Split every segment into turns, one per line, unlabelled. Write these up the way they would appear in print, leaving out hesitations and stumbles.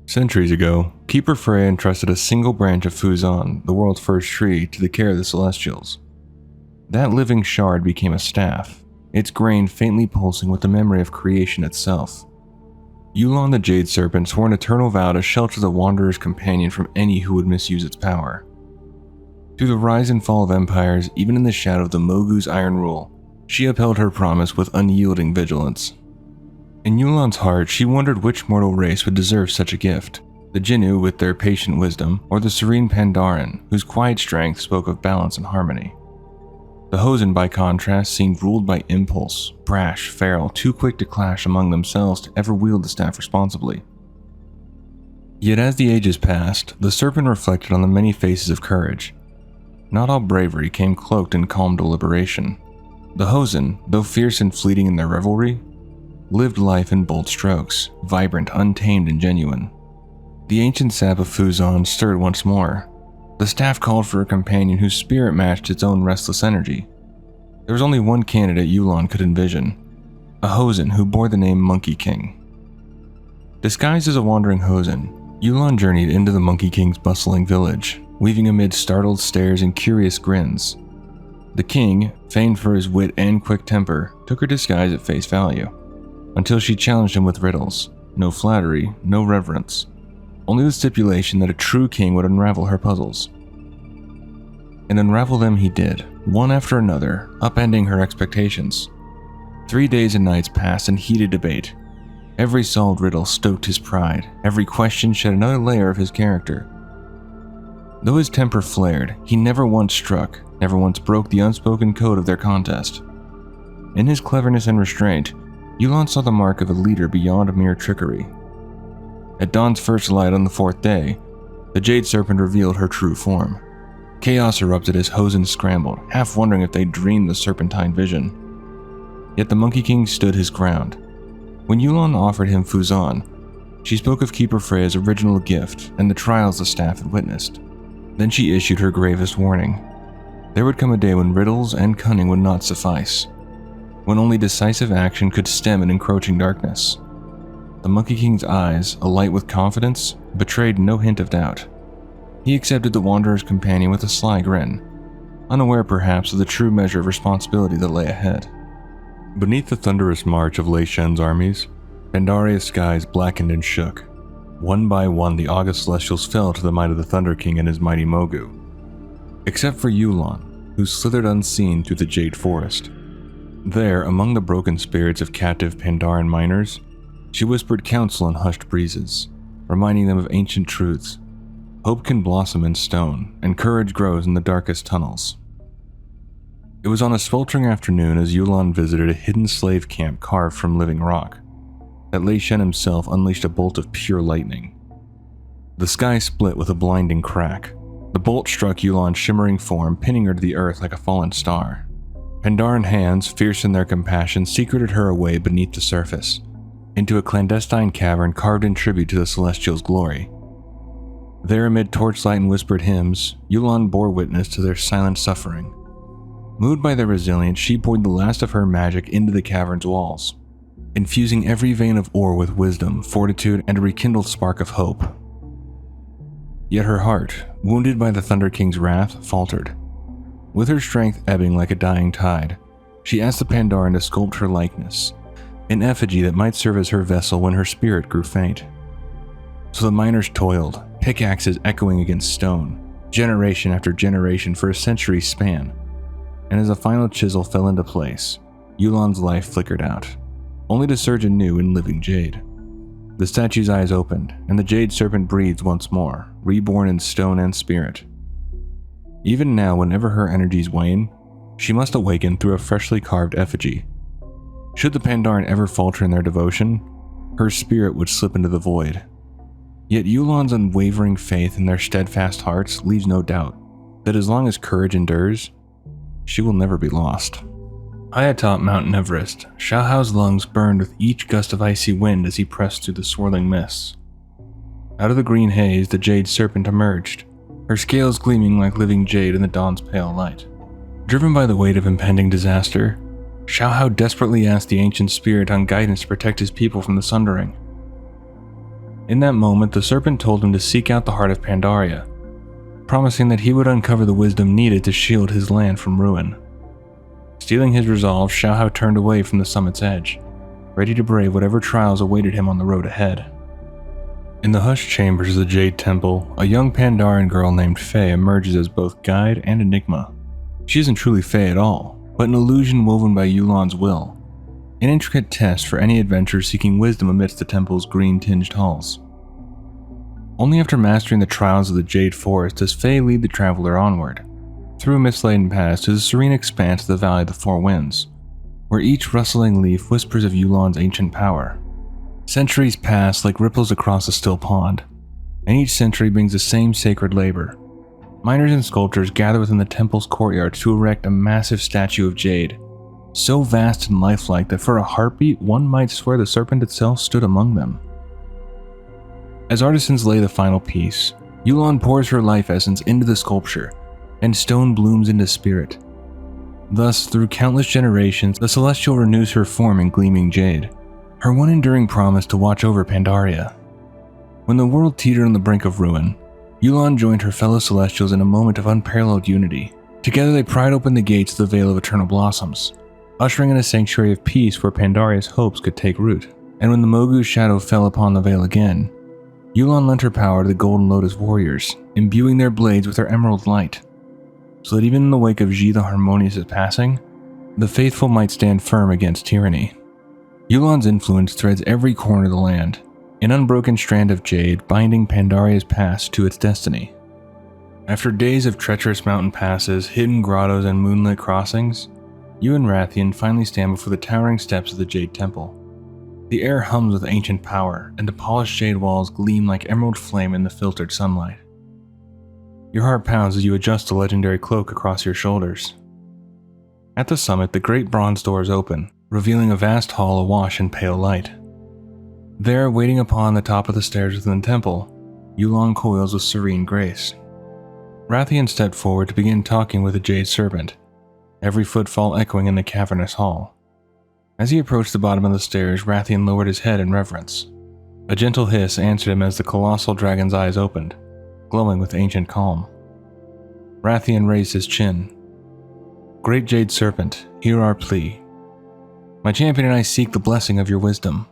Centuries ago, Keeper Freya entrusted a single branch of Fuzan, the world's first tree, to the care of the Celestials. That living shard became a staff, its grain faintly pulsing with the memory of creation itself. Yulon the Jade Serpent swore an eternal vow to shelter the Wanderer's companion from any who would misuse its power. Through the rise and fall of empires, even in the shadow of the Mogu's iron rule, she upheld her promise with unyielding vigilance. In Yulon's heart, she wondered which mortal race would deserve such a gift, the Jinnu with their patient wisdom, or the serene Pandaren, whose quiet strength spoke of balance and harmony. The Hosen, by contrast, seemed ruled by impulse, brash, feral, too quick to clash among themselves to ever wield the staff responsibly. Yet as the ages passed, the serpent reflected on the many faces of courage. Not all bravery came cloaked in calm deliberation. The Hosen, though fierce and fleeting in their revelry, lived life in bold strokes, vibrant, untamed, and genuine. The ancient sap of Fuzan stirred once more. The staff called for a companion whose spirit matched its own restless energy. There was only one candidate Yulon could envision, a Hosen who bore the name Monkey King. Disguised as a wandering Hosen, Yulon journeyed into the Monkey King's bustling village, weaving amid startled stares and curious grins. The king, famed for his wit and quick temper, took her disguise at face value, until she challenged him with riddles. No flattery, no reverence. Only the stipulation that a true king would unravel her puzzles. And unravel them he did, one after another, upending her expectations. 3 days and nights passed in heated debate. Every solved riddle stoked his pride, every question shed another layer of his character. Though his temper flared, he never once struck, never once broke the unspoken code of their contest. In his cleverness and restraint, Yulon saw the mark of a leader beyond mere trickery. At dawn's first light on the 4th day, the Jade Serpent revealed her true form. Chaos erupted as Hosen scrambled, half wondering if they'd dreamed the serpentine vision. Yet the Monkey King stood his ground. When Yulon offered him Fuzan, she spoke of Keeper Freya's original gift and the trials the staff had witnessed. Then she issued her gravest warning. There would come a day when riddles and cunning would not suffice, when only decisive action could stem an encroaching darkness. The Monkey King's eyes, alight with confidence, betrayed no hint of doubt. He accepted the Wanderer's companion with a sly grin, unaware perhaps of the true measure of responsibility that lay ahead. Beneath the thunderous march of Lei Shen's armies, Pandaria's skies blackened and shook. One by one, the august celestials fell to the might of the Thunder King and his mighty Mogu. Except for Yulon, who slithered unseen through the Jade Forest. There, among the broken spirits of captive Pandaren miners, she whispered counsel in hushed breezes, reminding them of ancient truths. Hope can blossom in stone, and courage grows in the darkest tunnels. It was on a sweltering afternoon as Yulon visited a hidden slave camp carved from living rock, that Lei Shen himself unleashed a bolt of pure lightning. The sky split with a blinding crack. The bolt struck Yulon's shimmering form, pinning her to the earth like a fallen star. Pandaren hands, fierce in their compassion, secreted her away beneath the surface, into a clandestine cavern carved in tribute to the Celestials' glory. There, amid torchlight and whispered hymns, Yulon bore witness to their silent suffering. Moved by their resilience, she poured the last of her magic into the cavern's walls, infusing every vein of ore with wisdom, fortitude, and a rekindled spark of hope. Yet her heart, wounded by the Thunder King's wrath, faltered. With her strength ebbing like a dying tide, she asked the Pandaren to sculpt her likeness, an effigy that might serve as her vessel when her spirit grew faint. So the miners toiled, pickaxes echoing against stone, generation after generation for a century's span. And as a final chisel fell into place, Yulon's life flickered out, only to surge anew in living jade. The statue's eyes opened, and the Jade Serpent breathed once more, reborn in stone and spirit. Even now, whenever her energies wane, she must awaken through a freshly carved effigy. Should the Pandaren ever falter in their devotion, her spirit would slip into the void. Yet Yulon's unwavering faith in their steadfast hearts leaves no doubt that as long as courage endures, she will never be lost. High atop Mount Everest, Xiaohao's lungs burned with each gust of icy wind as he pressed through the swirling mists. Out of the green haze, the Jade Serpent emerged, her scales gleaming like living jade in the dawn's pale light. Driven by the weight of impending disaster, Xiaohao desperately asked the ancient spirit on guidance to protect his people from the sundering. In that moment, the serpent told him to seek out the heart of Pandaria, promising that he would uncover the wisdom needed to shield his land from ruin. Stealing his resolve, Xiaohao turned away from the summit's edge, ready to brave whatever trials awaited him on the road ahead. In the hushed chambers of the Jade Temple, a young Pandarian girl named Faye emerges as both guide and enigma. She isn't truly Faye at all, but an illusion woven by Yu'lan's will, an intricate test for any adventurer seeking wisdom amidst the temple's green-tinged halls. Only after mastering the trials of the Jade Forest does Faye lead the traveler onward, through a mist-laden pass to the serene expanse of the Valley of the Four Winds, where each rustling leaf whispers of Yu'lan's ancient power. Centuries pass like ripples across a still pond, and each century brings the same sacred labor. Miners and sculptors gather within the temple's courtyard to erect a massive statue of jade, so vast and lifelike that for a heartbeat one might swear the serpent itself stood among them. As artisans lay the final piece, Yu'lan pours her life essence into the sculpture, and stone blooms into spirit. Thus, through countless generations, the Celestial renews her form in gleaming jade, her one enduring promise to watch over Pandaria. When the world teetered on the brink of ruin, Yu'lan joined her fellow Celestials in a moment of unparalleled unity. Together they pried open the gates of the Vale of Eternal Blossoms, ushering in a sanctuary of peace where Pandaria's hopes could take root. And when the Mogu's shadow fell upon the Vale again, Yu'lan lent her power to the Golden Lotus warriors, imbuing their blades with her emerald light, so that even in the wake of Ji the Harmonious's passing, the faithful might stand firm against tyranny. Yu'lan's influence threads every corner of the land, an unbroken strand of jade binding Pandaria's past to its destiny. After days of treacherous mountain passes, hidden grottos, and moonlit crossings, you and Rathian finally stand before the towering steps of the Jade Temple. The air hums with ancient power, and the polished jade walls gleam like emerald flame in the filtered sunlight. Your heart pounds as you adjust the legendary cloak across your shoulders. At the summit, the great bronze doors open, revealing a vast hall awash in pale light. There, waiting upon the top of the stairs within the temple, Yu'lan coils with serene grace. Rathian stepped forward to begin talking with the Jade Serpent, every footfall echoing in the cavernous hall. As he approached the bottom of the stairs, Rathian lowered his head in reverence. A gentle hiss answered him as the colossal dragon's eyes opened, glowing with ancient calm. Rathian raised his chin. "Great Jade Serpent, hear our plea. My champion and I seek the blessing of your wisdom."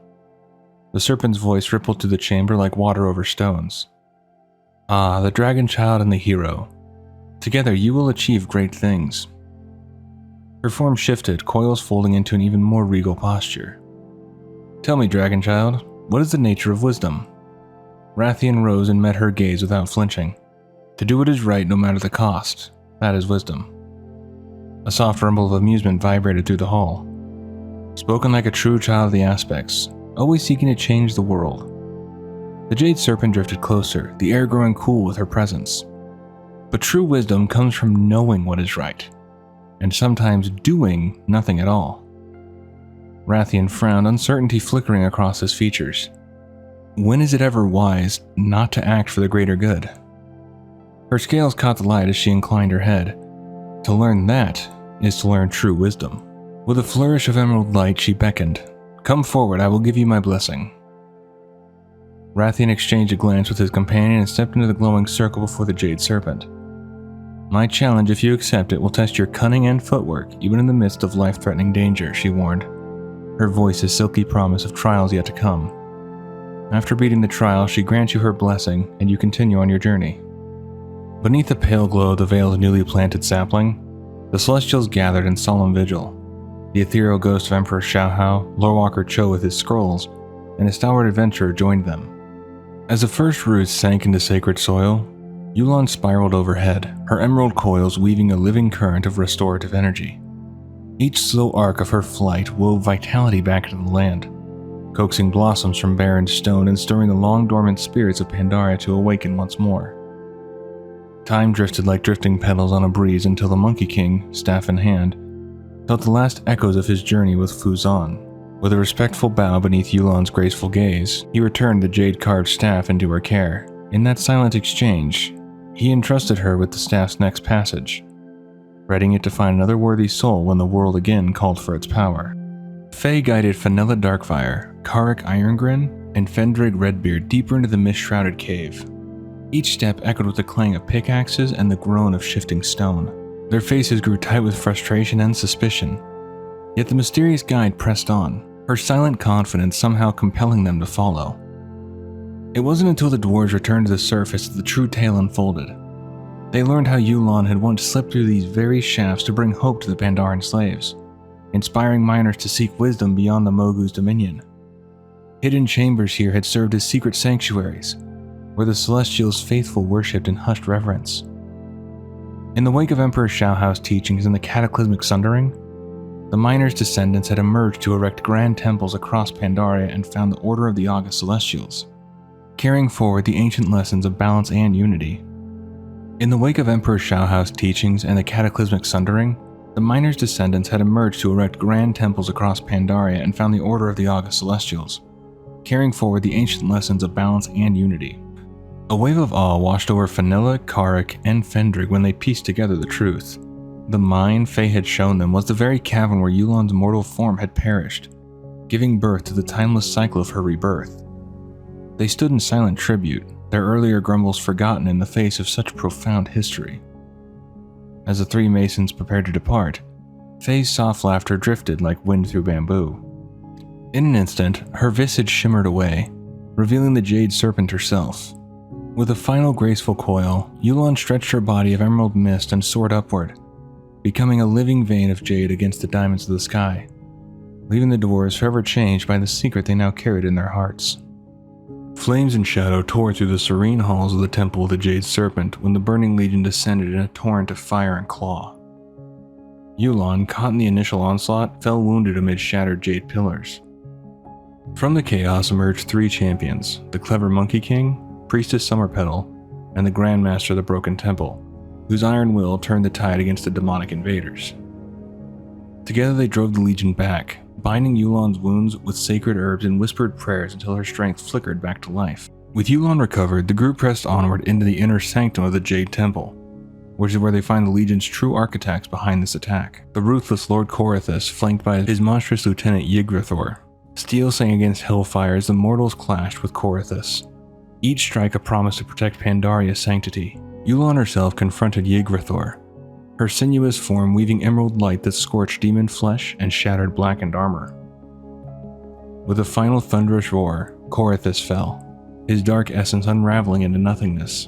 The serpent's voice rippled through the chamber like water over stones. "Ah, the dragon child and the hero. Together you will achieve great things." Her form shifted, coils folding into an even more regal posture. "Tell me, dragon child, what is the nature of wisdom?" Rathian rose and met her gaze without flinching. To do what is right no matter the cost, that is wisdom. A soft rumble of amusement vibrated through the hall. Spoken like a true child of the aspects, always seeking to change the world. The Jade Serpent drifted closer, the air growing cool with her presence. But true wisdom comes from knowing what is right, and sometimes doing nothing at all. Rathian frowned, uncertainty flickering across his features. When is it ever wise not to act for the greater good? Her scales caught the light as she inclined her head. To learn that is to learn true wisdom. With a flourish of emerald light, she beckoned. "Come forward, I will give you my blessing." Rathian exchanged a glance with his companion and stepped into the glowing circle before the Jade Serpent. "My challenge, if you accept it, will test your cunning and footwork, even in the midst of life-threatening danger," she warned, her voice a silky promise of trials yet to come. "After beating the trial, she grants you her blessing, and you continue on your journey." Beneath the pale glow of the Vale's newly planted sapling, the Celestials gathered in solemn vigil. The ethereal ghost of Emperor Xiaohao, Lorewalker Cho with his scrolls, and a stalwart adventurer joined them. As the first roots sank into sacred soil, Yu'lan spiraled overhead, her emerald coils weaving a living current of restorative energy. Each slow arc of her flight wove vitality back into the land, coaxing blossoms from barren stone and stirring the long-dormant spirits of Pandaria to awaken once more. Time drifted like drifting petals on a breeze until the Monkey King, staff in hand, felt the last echoes of his journey with Fuzan. With a respectful bow beneath Yu'lan's graceful gaze, he returned the jade-carved staff into her care. In that silent exchange, he entrusted her with the staff's next passage, readying it to find another worthy soul when the world again called for its power. Faye guided Fenella Darkfire, Karik Irongrin, and Fendrig Redbeard deeper into the mist-shrouded cave. Each step echoed with the clang of pickaxes and the groan of shifting stone. Their faces grew tight with frustration and suspicion. Yet the mysterious guide pressed on, her silent confidence somehow compelling them to follow. It wasn't until the dwarves returned to the surface that the true tale unfolded. They learned how Yulon had once slipped through these very shafts to bring hope to the Pandaren slaves, inspiring miners to seek wisdom beyond the Mogu's dominion. Hidden chambers here had served as secret sanctuaries, where the Celestials' faithful worshipped in hushed reverence. In the wake of Emperor Shaohao's teachings and the cataclysmic sundering, the miners' descendants had emerged to erect grand temples across Pandaria and found the Order of the August Celestials, carrying forward the ancient lessons of balance and unity. In the wake of Emperor Shaohao's teachings and the cataclysmic sundering, the miners' descendants had emerged to erect grand temples across Pandaria and found the Order of the August Celestials, carrying forward the ancient lessons of balance and unity. A wave of awe washed over Fenella, Karik, and Fendrig when they pieced together the truth. The mine Faye had shown them was the very cavern where Yulon's mortal form had perished, giving birth to the timeless cycle of her rebirth. They stood in silent tribute, their earlier grumbles forgotten in the face of such profound history. As the three masons prepared to depart, Faye's soft laughter drifted like wind through bamboo. In an instant, her visage shimmered away, revealing the jade serpent herself. With a final graceful coil, Yulon stretched her body of emerald mist and soared upward, becoming a living vein of jade against the diamonds of the sky, leaving the dwarves forever changed by the secret they now carried in their hearts. Flames and shadow tore through the serene halls of the Temple of the Jade Serpent when the Burning Legion descended in a torrent of fire and claw. Yulon, caught in the initial onslaught, fell wounded amid shattered jade pillars. From the chaos emerged three champions, the clever Monkey King, Priestess Summerpetal, and the Grandmaster of the Broken Temple, whose iron will turned the tide against the demonic invaders. Together they drove the Legion back, binding Yulon's wounds with sacred herbs and whispered prayers until her strength flickered back to life. With Yulon recovered, the group pressed onward into the inner sanctum of the Jade Temple, which is where they find the Legion's true architects behind this attack. The ruthless Lord Korithus, flanked by his monstrous lieutenant Yggdrathor. Steel sang against hellfire as the mortals clashed with Korithus, each strike a promise to protect Pandaria's sanctity. Yulon herself confronted Yggdrathor, her sinuous form weaving emerald light that scorched demon flesh and shattered blackened armor. With a final thunderous roar, Korithus fell, his dark essence unraveling into nothingness.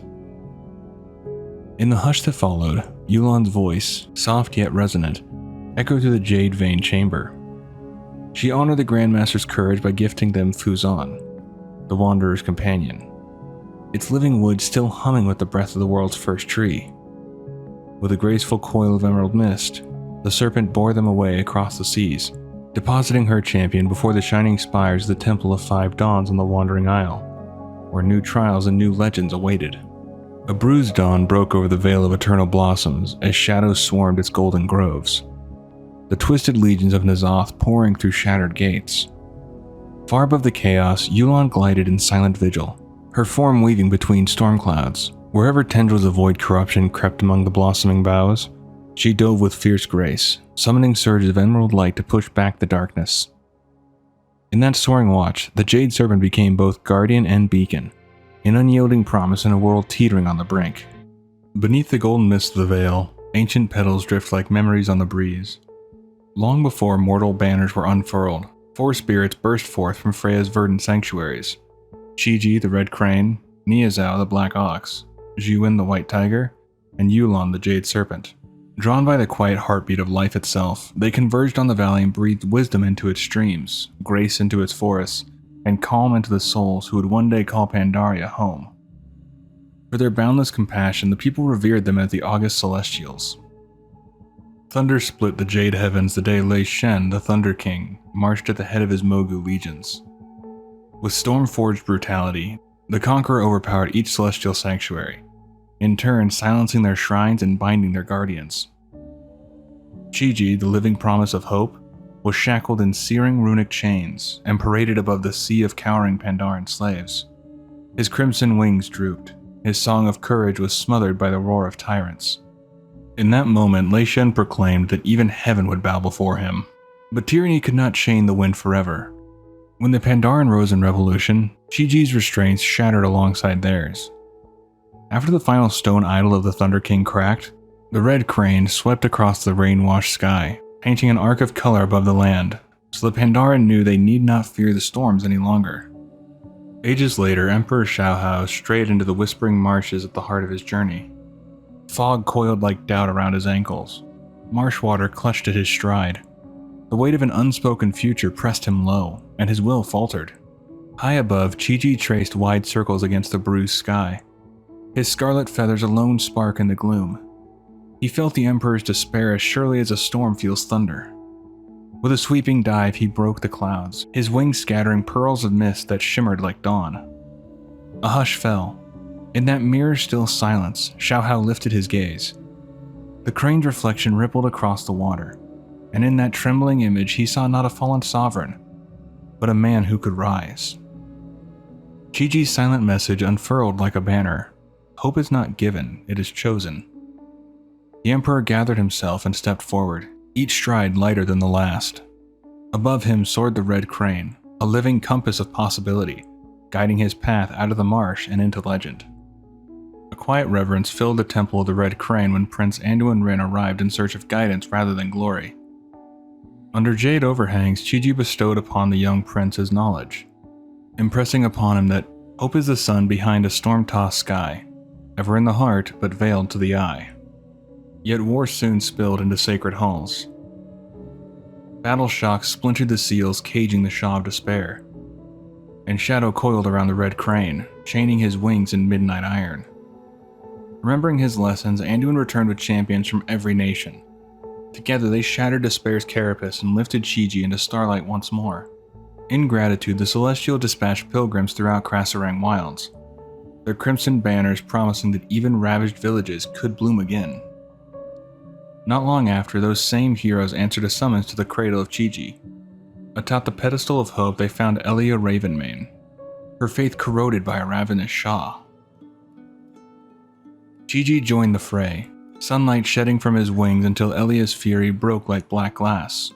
In the hush that followed, Yulon's voice, soft yet resonant, echoed through the jade veined chamber. She honored the Grandmaster's courage by gifting them Fuzan, the Wanderer's companion, its living wood still humming with the breath of the world's first tree. With a graceful coil of emerald mist, the serpent bore them away across the seas, depositing her champion before the shining spires of the Temple of Five Dawns on the Wandering Isle, where new trials and new legends awaited. A bruised dawn broke over the Vale of Eternal Blossoms as shadows swarmed its golden groves, the twisted legions of N'Zoth pouring through shattered gates. Far above the chaos, Yulon glided in silent vigil, her form weaving between storm clouds. Wherever tendrils of void corruption crept among the blossoming boughs, she dove with fierce grace, summoning surges of emerald light to push back the darkness. In that soaring watch, the Jade Serpent became both guardian and beacon, an unyielding promise in a world teetering on the brink. Beneath the golden mist of the veil, ancient petals drift like memories on the breeze. Long before mortal banners were unfurled, four spirits burst forth from Freya's verdant sanctuaries: Chi-Ji the Red Crane, Niazao the Black Ox, Zhuin the White Tiger, and Yulon the Jade Serpent. Drawn by the quiet heartbeat of life itself, they converged on the valley and breathed wisdom into its streams, grace into its forests, and calm into the souls who would one day call Pandaria home. For their boundless compassion, the people revered them as the August Celestials. Thunder split the jade heavens the day Lei Shen, the Thunder King, marched at the head of his Mogu legions. With storm-forged brutality, the Conqueror overpowered each celestial sanctuary, in turn silencing their shrines and binding their guardians. Chi-Ji, the living promise of hope, was shackled in searing runic chains and paraded above the sea of cowering Pandaren slaves. His crimson wings drooped, his song of courage was smothered by the roar of tyrants. In that moment, Lei Shen proclaimed that even heaven would bow before him. But tyranny could not chain the wind forever. When the Pandaren rose in revolution, Chi-Chi's restraints shattered alongside theirs. After the final stone idol of the Thunder King cracked, the red crane swept across the rain-washed sky, painting an arc of color above the land, so the Pandaren knew they need not fear the storms any longer. Ages later, Emperor Xiaohao strayed into the whispering marshes at the heart of his journey. Fog coiled like doubt around his ankles. Marsh water clutched at his stride. The weight of an unspoken future pressed him low, and his will faltered. High above, Chi-Chi traced wide circles against the bruised sky. His scarlet feathers alone spark in the gloom. He felt the Emperor's despair as surely as a storm feels thunder. With a sweeping dive, he broke the clouds, his wings scattering pearls of mist that shimmered like dawn. A hush fell. In that mirror-still silence, Xiaohao lifted his gaze. The crane's reflection rippled across the water, and in that trembling image he saw not a fallen sovereign, but a man who could rise. Chi-Chi's silent message unfurled like a banner. Hope is not given, it is chosen. The Emperor gathered himself and stepped forward, each stride lighter than the last. Above him soared the red crane, a living compass of possibility, guiding his path out of the marsh and into legend. A quiet reverence filled the temple of the red crane when Prince Anduin Rin arrived in search of guidance rather than glory. Under jade overhangs, Chi-Chi bestowed upon the young prince his knowledge, impressing upon him that hope is the sun behind a storm-tossed sky, ever in the heart but veiled to the eye. Yet war soon spilled into sacred halls. Battle shocks splintered the seals caging the Shaw of Despair, and shadow coiled around the red crane, chaining his wings in midnight iron. Remembering his lessons, Anduin returned with champions from every nation. Together they shattered Despair's carapace and lifted Chi-Chi into starlight once more. In gratitude, the Celestial dispatched pilgrims throughout Krasarang wilds, their crimson banners promising that even ravaged villages could bloom again. Not long after, those same heroes answered a summons to the cradle of Chi-Chi. Atop the pedestal of hope, they found Elia Ravenmane, her faith corroded by a ravenous Shaw. Chi-Chi joined the fray, sunlight shedding from his wings until Elia's fury broke like black glass.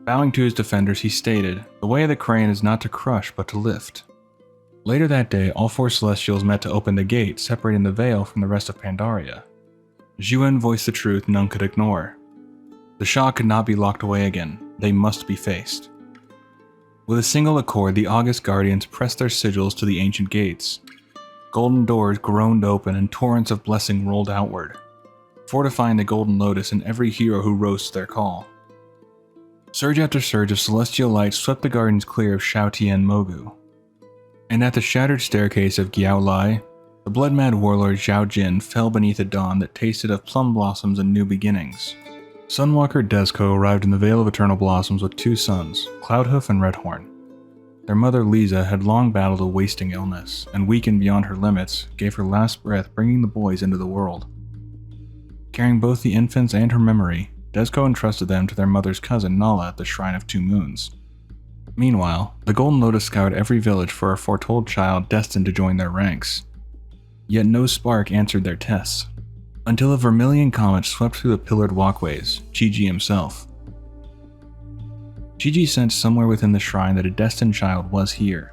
Bowing to his defenders, he stated, "The way of the crane is not to crush, but to lift." Later that day, all four Celestials met to open the gate, separating the Veil from the rest of Pandaria. Zhuan voiced the truth none could ignore. The Shaw could not be locked away again, they must be faced. With a single accord, the August Guardians pressed their sigils to the ancient gates. Golden doors groaned open and torrents of blessing rolled outward, fortifying the Golden Lotus in every hero who rose to their call. Surge after surge of celestial light swept the Guardians clear of Shao Tian Mogu. And at the shattered staircase of Giao Lai, the blood-mad warlord Zhao Jin fell beneath a dawn that tasted of plum blossoms and new beginnings. Sunwalker Desco arrived in the Vale of Eternal Blossoms with two sons, Cloudhoof and Redhorn. Their mother Lisa had long battled a wasting illness, and weakened beyond her limits, gave her last breath bringing the boys into the world. Carrying both the infants and her memory, Desco entrusted them to their mother's cousin Nala at the Shrine of Two Moons. Meanwhile, the Golden Lotus scoured every village for a foretold child destined to join their ranks. Yet no spark answered their tests, until a vermilion comet swept through the pillared walkways, Chi-Chi himself. Chi-Chi sensed somewhere within the shrine that a destined child was here.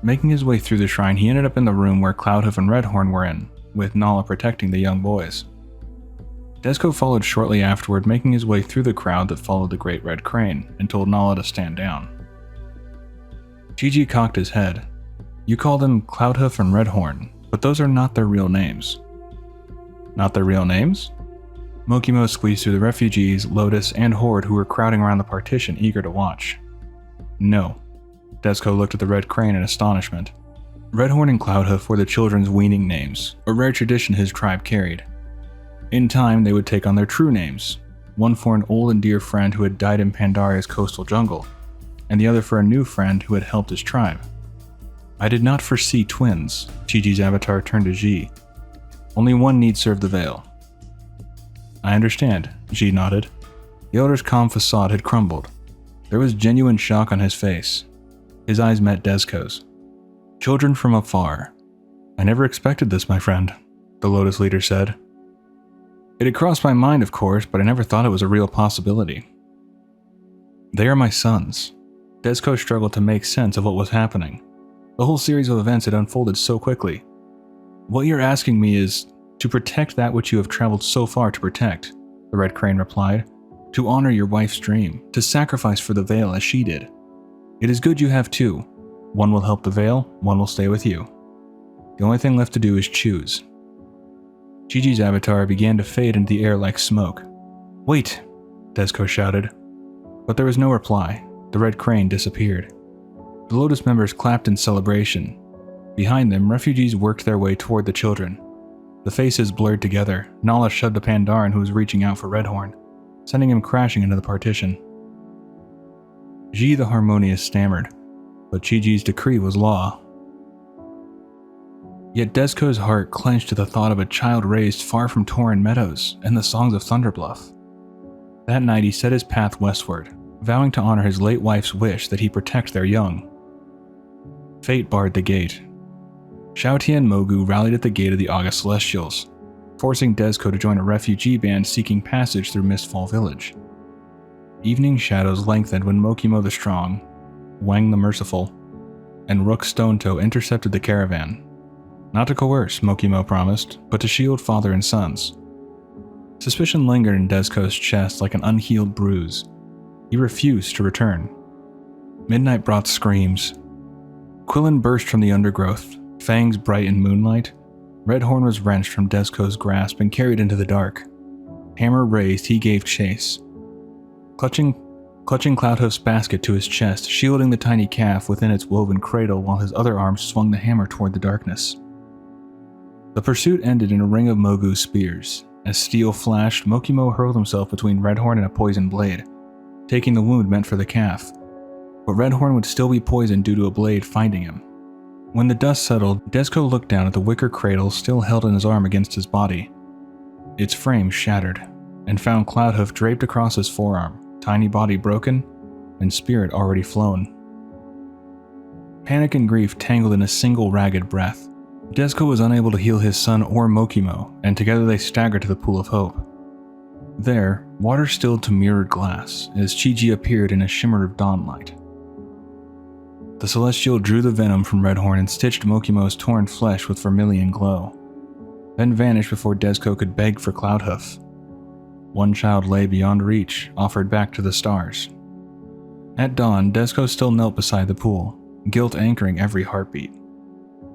Making his way through the shrine, he ended up in the room where Cloudhoof and Redhorn were in, with Nala protecting the young boys. Desco followed shortly afterward, making his way through the crowd that followed the Great Red Crane, and told Nala to stand down. Chi-Chi cocked his head. "You call them Cloudhoof and Redhorn, but those are not their real names." "Not their real names?" Mokimo squeezed through the refugees, Lotus, and Horde who were crowding around the partition, eager to watch. "No." Desco looked at the Red Crane in astonishment. Redhorn and Cloudhoof were the children's weaning names, a rare tradition his tribe carried. In time, they would take on their true names, one for an old and dear friend who had died in Pandaria's coastal jungle, and the other for a new friend who had helped his tribe. "I did not foresee twins," Chi-Chi's avatar turned to Ji. "Only one need serve the Veil." "I understand," Ji nodded. The elder's calm facade had crumbled. There was genuine shock on his face. His eyes met Desco's. "Children from afar. I never expected this, my friend," the Lotus leader said. "It had crossed my mind, of course, but I never thought it was a real possibility." "They are my sons."
Desco struggled to make sense of what was happening. The whole series of events had unfolded so quickly. What you're asking me is to protect that which you have traveled so far to protect, the Red Crane replied. To honor your wife's dream, to sacrifice for the Veil as she did. It is good you have two. One will help the Veil, one will stay with you. The only thing left to do is choose. Gigi's avatar began to fade into the air like smoke. Wait, Desco shouted. But there was no reply. The Red Crane disappeared. The Lotus members clapped in celebration. Behind them, refugees worked their way toward the children. The faces blurred together. Nala shoved a Pandaren who was reaching out for Redhorn, sending him crashing into the partition. Ji the Harmonious stammered, but Chi-Ji's decree was law. Yet Desco's heart clenched at the thought of a child raised far from Tauren Meadows and the songs of Thunderbluff. That night he set his path westward, vowing to honor his late wife's wish that he protect their young. Fate barred the gate. Xiaotian and Mogu rallied at the gate of the August Celestials, forcing Desco to join a refugee band seeking passage through Mistfall Village. Evening shadows lengthened when Mokimo the Strong, Wang the Merciful, and Rook Stonetoe intercepted the caravan. Not to coerce, Mokimo promised, but to shield father and sons. Suspicion lingered in Desco's chest like an unhealed bruise. He refused to return. Midnight brought screams. Quillen burst from the undergrowth, fangs bright in moonlight. Redhorn was wrenched from Desco's grasp and carried into the dark. Hammer raised, he gave chase. Clutching Cloudhoof's basket to his chest, shielding the tiny calf within its woven cradle while his other arm swung the hammer toward the darkness. The pursuit ended in a ring of Mogu's spears. As steel flashed, Mokimo hurled himself between Redhorn and a poison blade, taking the wound meant for the calf. But Redhorn would still be poisoned due to a blade finding him. When the dust settled, Desco looked down at the wicker cradle still held in his arm against his body. Its frame shattered, and found Cloudhoof draped across his forearm, tiny body broken, and spirit already flown. Panic and grief tangled in a single ragged breath. Desco was unable to heal his son or Mokimo, and together they staggered to the Pool of Hope. There, water stilled to mirrored glass, as Chi-Ji appeared in a shimmer of dawnlight. The Celestial drew the venom from Redhorn and stitched Mokimo's torn flesh with vermilion glow, then vanished before Desco could beg for Cloudhoof. One child lay beyond reach, offered back to the stars. At dawn, Desco still knelt beside the pool, guilt anchoring every heartbeat.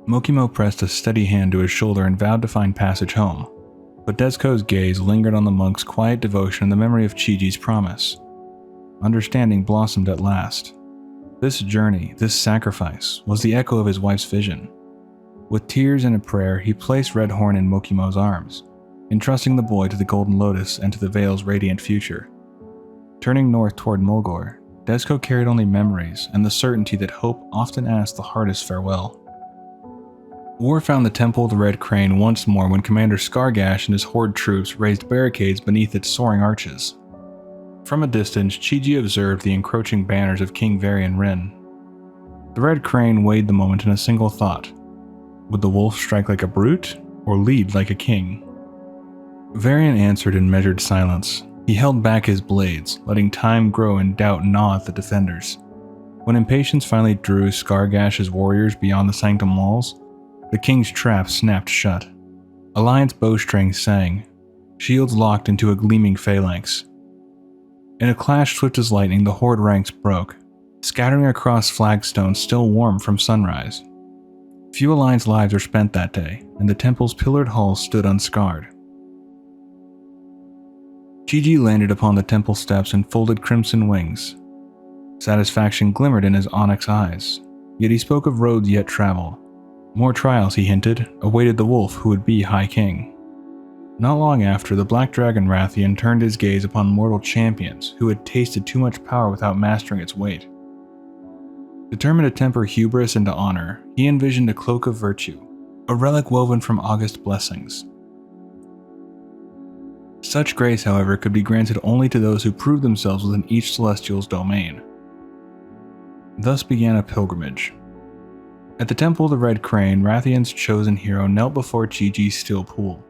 Mokimo pressed a steady hand to his shoulder and vowed to find passage home, but Desco's gaze lingered on the monk's quiet devotion and the memory of Chi-Ji's promise. Understanding blossomed at last. This journey, this sacrifice, was the echo of his wife's vision. With tears and a prayer, he placed Redhorn in Mokimo's arms, entrusting the boy to the Golden Lotus and to the Veil's radiant future. Turning north toward Mulgore, Desco carried only memories and the certainty that hope often asks the hardest farewell. War found the Temple of the Red Crane once more when Commander Skargash and his horde troops raised barricades beneath its soaring arches. From a distance, Chi-Ji observed the encroaching banners of King Varian Wrynn. The Red Crane weighed the moment in a single thought. Would the wolf strike like a brute, or lead like a king? Varian answered in measured silence. He held back his blades, letting time grow and doubt gnaw at the defenders. When impatience finally drew Skargash's warriors beyond the sanctum walls, the king's trap snapped shut. Alliance bowstrings sang, shields locked into a gleaming phalanx. In a clash swift as lightning, the horde ranks broke, scattering across flagstones still warm from sunrise. Few Alliance lives were spent that day, and the temple's pillared halls stood unscarred. Chi-Ji landed upon the temple steps and folded crimson wings. Satisfaction glimmered in his onyx eyes, yet he spoke of roads yet traveled. More trials, he hinted, awaited the wolf who would be High King. Not long after, the Black Dragon Rathian turned his gaze upon mortal champions who had tasted too much power without mastering its weight. Determined to temper hubris into honor, he envisioned a cloak of virtue, a relic woven from August blessings. Such grace, however, could be granted only to those who proved themselves within each Celestial's domain. Thus began a pilgrimage. At the Temple of the Red Crane, Rathian's chosen hero knelt before Chi-Ji's still pool,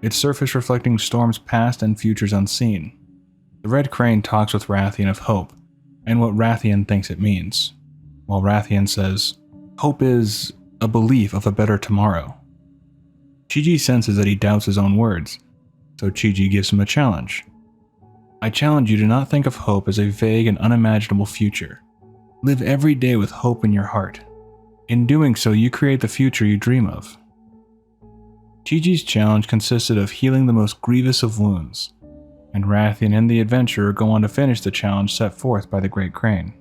its surface reflecting storms past and futures unseen. The Red Crane talks with Rathian of hope, and what Rathian thinks it means, while Rathian says, "Hope is a belief of a better tomorrow." Chi-Ji senses that he doubts his own words, so Chi-Ji gives him a challenge. "I challenge you to not think of hope as a vague and unimaginable future. Live every day with hope in your heart. In doing so, you create the future you dream of." Chi-Ji's challenge consisted of healing the most grievous of wounds, and Rathian and the adventurer go on to finish the challenge set forth by the Great Crane.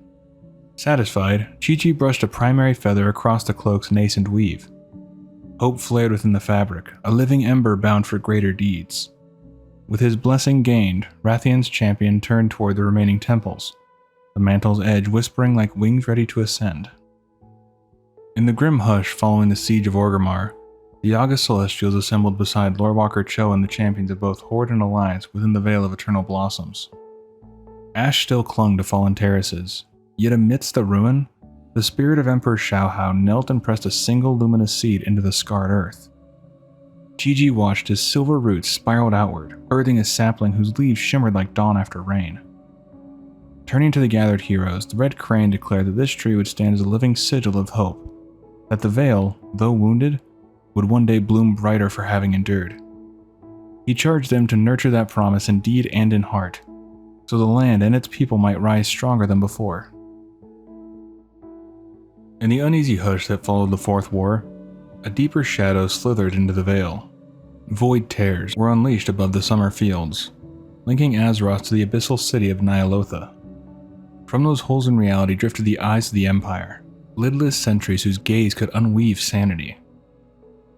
Satisfied, Chi-Ji brushed a primary feather across the cloak's nascent weave. Hope flared within the fabric, a living ember bound for greater deeds. With his blessing gained, Rathian's champion turned toward the remaining temples, the mantle's edge whispering like wings ready to ascend. In the grim hush following the siege of Orgrimmar, the August Celestials assembled beside Lorewalker Cho and the champions of both Horde and Alliance within the Veil of Eternal Blossoms. Ash still clung to fallen terraces, yet amidst the ruin, the spirit of Emperor Xiaohao knelt and pressed a single luminous seed into the scarred earth. Chi-Ji watched his silver roots spiraled outward, birthing a sapling whose leaves shimmered like dawn after rain. Turning to the gathered heroes, the Red Crane declared that this tree would stand as a living sigil of hope, that the Veil, though wounded, would one day bloom brighter for having endured. He charged them to nurture that promise in deed and in heart, so the land and its people might rise stronger than before. In the uneasy hush that followed the Fourth War, a deeper shadow slithered into the Veil. Void tears were unleashed above the summer fields, linking Azeroth to the abyssal city of Nyalotha. From those holes in reality drifted the eyes of the Empire, lidless sentries whose gaze could unweave sanity.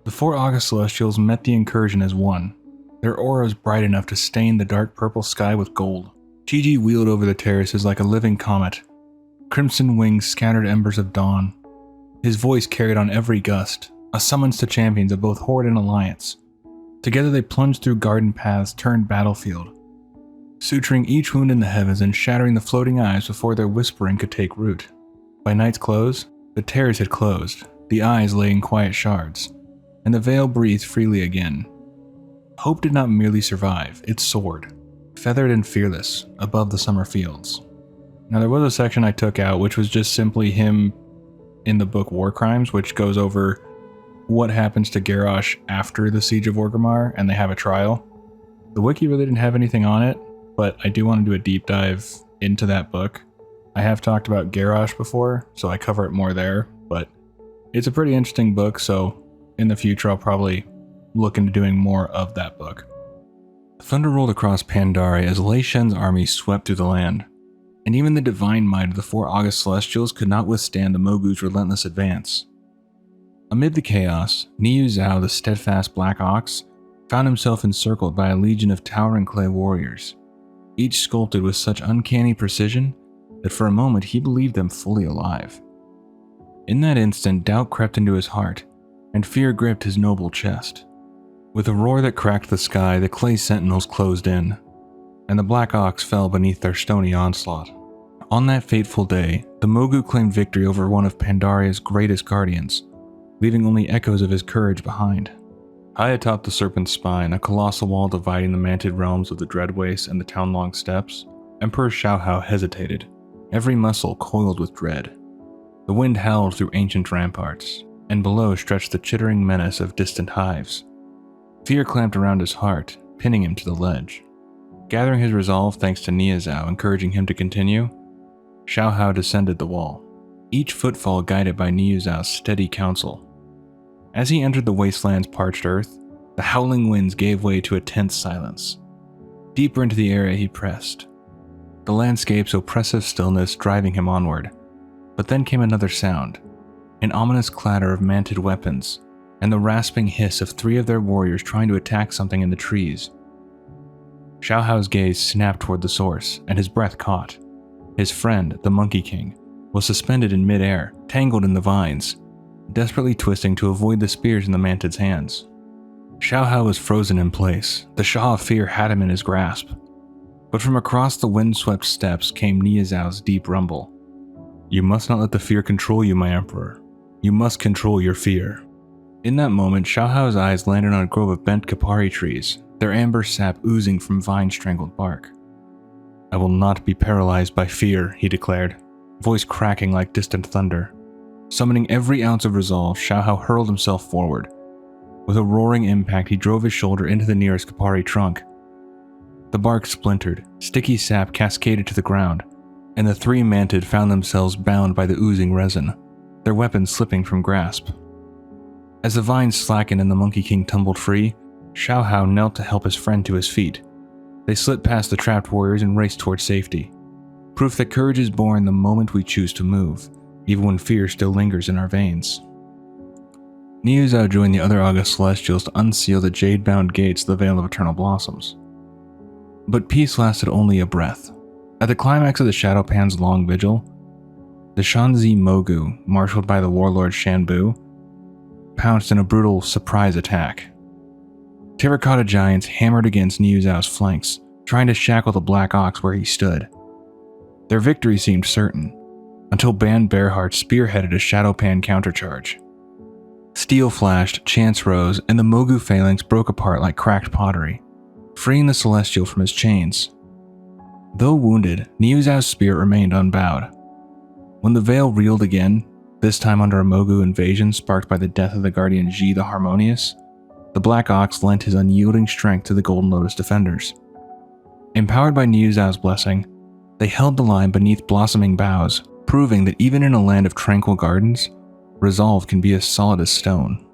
The 4 August Celestials met the incursion as one, their auras bright enough to stain the dark purple sky with gold. Chi-Ji wheeled over the terraces like a living comet. Crimson wings scattered embers of dawn. His voice carried on every gust, a summons to champions of both Horde and Alliance. Together they plunged through garden paths turned battlefield, suturing each wound in the heavens and shattering the floating eyes before their whispering could take root. By night's close, the tears had closed, the eyes lay in quiet shards, and the Veil breathed freely again. Hope did not merely survive, it soared, feathered and fearless, above the summer fields. Now there was a section I took out which was just simply him in the book War Crimes, which goes over what happens to Garrosh after the Siege of Orgrimmar and they have a trial. The wiki really didn't have anything on it, but I do want to do a deep dive into that book. I have talked about Garrosh before, so I cover it more there, but it's a pretty interesting book, so in the future I'll probably look into doing more of that book. Thunder rolled across Pandaria as Lei Shen's army swept through the land, and even the divine might of the 4 August Celestials could not withstand the Mogu's relentless advance. Amid the chaos, Niu Zhao, the steadfast Black Ox, found himself encircled by a legion of towering clay warriors, each sculpted with such uncanny precision that for a moment he believed them fully alive. In that instant, doubt crept into his heart, and fear gripped his noble chest. With a roar that cracked the sky, the clay sentinels closed in, and the Black Ox fell beneath their stony onslaught. On that fateful day, the Mogu claimed victory over one of Pandaria's greatest guardians, leaving only echoes of his courage behind. High atop the Serpent's spine, a colossal wall dividing the manted realms of the Dreadwaste and the town-long steppes, Emperor Xiaohao hesitated, every muscle coiled with dread. The wind howled through ancient ramparts, and below stretched the chittering menace of distant hives. Fear clamped around his heart, pinning him to the ledge. Gathering his resolve thanks to Niu Zhao encouraging him to continue, Xiaohao descended the wall, each footfall guided by Niu Zhao's steady counsel. As he entered the wasteland's parched earth, the howling winds gave way to a tense silence. Deeper into the area he pressed, the landscape's oppressive stillness driving him onward. But then came another sound, an ominous clatter of manted weapons, and the rasping hiss of 3 of their warriors trying to attack something in the trees. Xiaohao's gaze snapped toward the source, and his breath caught. His friend, the Monkey King, was suspended in midair, tangled in the vines, desperately twisting to avoid the spears in the manted's hands. Xiaohao was frozen in place. The Shah of Fear had him in his grasp. But from across the wind-swept steppes came Niu Zhao's deep rumble. "You must not let the fear control you, my emperor. You must control your fear." In that moment, Xiaohao's eyes landed on a grove of bent Kapari trees, their amber sap oozing from vine-strangled bark. I will not be paralyzed by fear, he declared, voice cracking like distant thunder. Summoning every ounce of resolve, Xiaohao hurled himself forward. With a roaring impact, he drove his shoulder into the nearest Kapari trunk. The bark splintered, sticky sap cascaded to the ground, and the three mantid found themselves bound by the oozing resin, their weapons slipping from grasp. As the vines slackened and the Monkey King tumbled free, Xiaohao knelt to help his friend to his feet. They slipped past the trapped warriors and raced toward safety. Proof that courage is born the moment we choose to move, even when fear still lingers in our veins. Niu Zhao joined the other August Celestials to unseal the jade-bound gates of the Vale of Eternal Blossoms. But peace lasted only a breath. At the climax of the Shadowpan's long vigil, the Shanzi Mogu, marshaled by the warlord Shanbu, pounced in a brutal surprise attack. Terracotta giants hammered against Niu Zhao's flanks, trying to shackle the Black Ox where he stood. Their victory seemed certain, until Ban Bearheart spearheaded a Shadowpan countercharge. Steel flashed, chants rose, and the Mogu phalanx broke apart like cracked pottery, freeing the Celestial from his chains. Though wounded, Niu Zhao's spirit remained unbowed. When the veil reeled again, this time under a Mogu invasion sparked by the death of the Guardian Ji the Harmonious, the Black Ox lent his unyielding strength to the Golden Lotus defenders. Empowered by Niu Zhao's blessing, they held the line beneath blossoming boughs, proving that even in a land of tranquil gardens, resolve can be as solid as stone.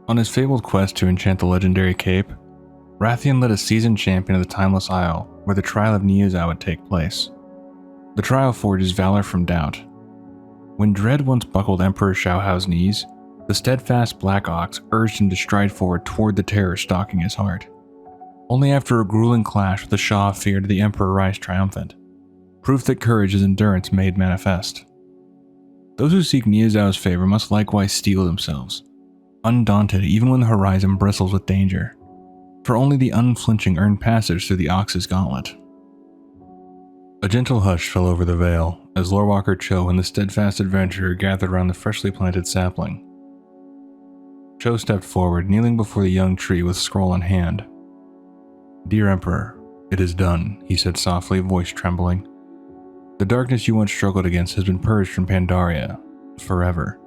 On his fabled quest to enchant the legendary cape, Rathian led a seasoned champion of the Timeless Isle where the trial of Niu Zhao would take place. The trial forges valor from doubt. When dread once buckled Emperor Xiaohao's knees, the steadfast Black Ox urged him to stride forward toward the terror stalking his heart. Only after a grueling clash with the Shah of Fear did the Emperor rise triumphant, proof that courage is endurance made manifest. Those who seek Niu Zhao's favor must likewise steel themselves, undaunted even when the horizon bristles with danger, for only the unflinching earn passage through the Ox's gauntlet. A gentle hush fell over the vale as Lorewalker Cho and the steadfast adventurer gathered around the freshly planted sapling. Cho stepped forward, kneeling before the young tree with scroll in hand. "Dear Emperor, it is done," he said softly, voice trembling. "The darkness you once struggled against has been purged from Pandaria, forever.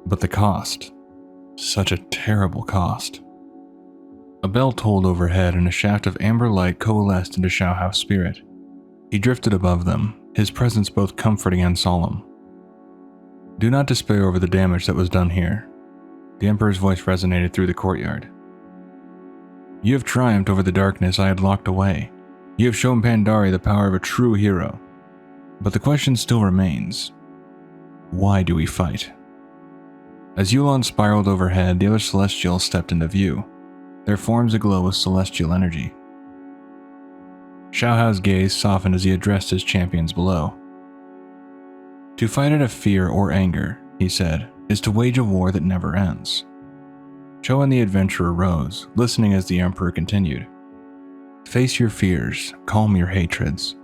But the cost, such a terrible cost." A bell tolled overhead and a shaft of amber light coalesced into Xiaohao's spirit. He drifted above them, his presence both comforting and solemn. "Do not despair over the damage that was done here." The Emperor's voice resonated through the courtyard. "You have triumphed over the darkness I had locked away. You have shown Pandaria the power of a true hero. But the question still remains. Why do we fight?" As Yulon spiraled overhead, the other Celestials stepped into view, their forms aglow with celestial energy. Xiaohao's gaze softened as he addressed his champions below. "To fight out of fear or anger," he said, "is to wage a war that never ends." Cho and the adventurer rose, listening as the Emperor continued. "Face your fears, calm your hatreds,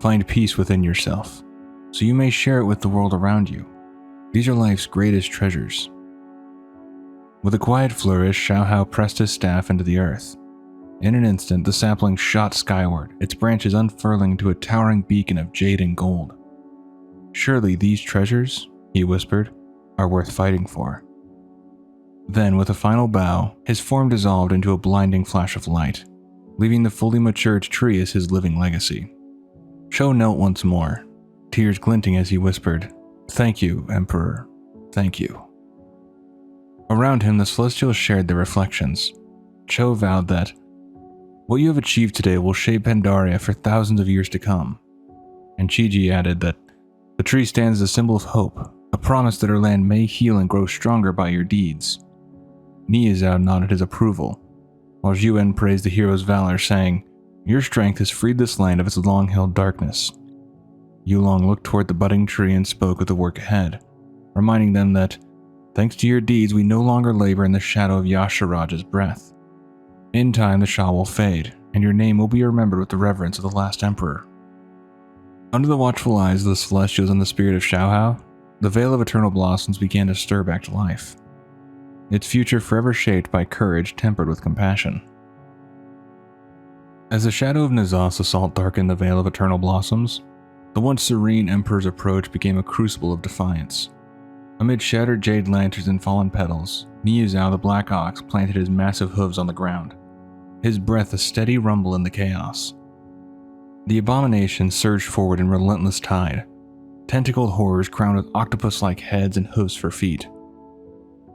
find peace within yourself, so you may share it with the world around you. These are life's greatest treasures." With a quiet flourish, Xiaohao pressed his staff into the earth. In an instant, the sapling shot skyward, its branches unfurling into a towering beacon of jade and gold. "Surely these treasures," he whispered, "are worth fighting for." Then, with a final bow, his form dissolved into a blinding flash of light, leaving the fully matured tree as his living legacy. Cho knelt once more, tears glinting as he whispered, "Thank you, Emperor, thank you." Around him, the Celestials shared their reflections. Cho vowed that, "What you have achieved today will shape Pandaria for thousands of years to come." And Chi-Ji added that, "The tree stands as a symbol of hope, a promise that our land may heal and grow stronger by your deeds." Niu Zhao nodded his approval, while Zhuan praised the hero's valor, saying, "Your strength has freed this land of its long-held darkness." Yulong looked toward the budding tree and spoke of the work ahead, reminding them that, "Thanks to your deeds, we no longer labor in the shadow of Yasharaj's breath. In time, the Shah will fade, and your name will be remembered with the reverence of the last Emperor." Under the watchful eyes of the Celestials and the spirit of Xiaohao, the Vale of Eternal Blossoms began to stir back to life, its future forever shaped by courage tempered with compassion. As the shadow of Nazoth's assault darkened the Vale of Eternal Blossoms, the once serene Emperor's approach became a crucible of defiance. Amid shattered jade lanterns and fallen petals, Niu Zhao the Black Ox planted his massive hooves on the ground, his breath a steady rumble in the chaos. The abomination surged forward in relentless tide, tentacled horrors crowned with octopus-like heads and hooves for feet,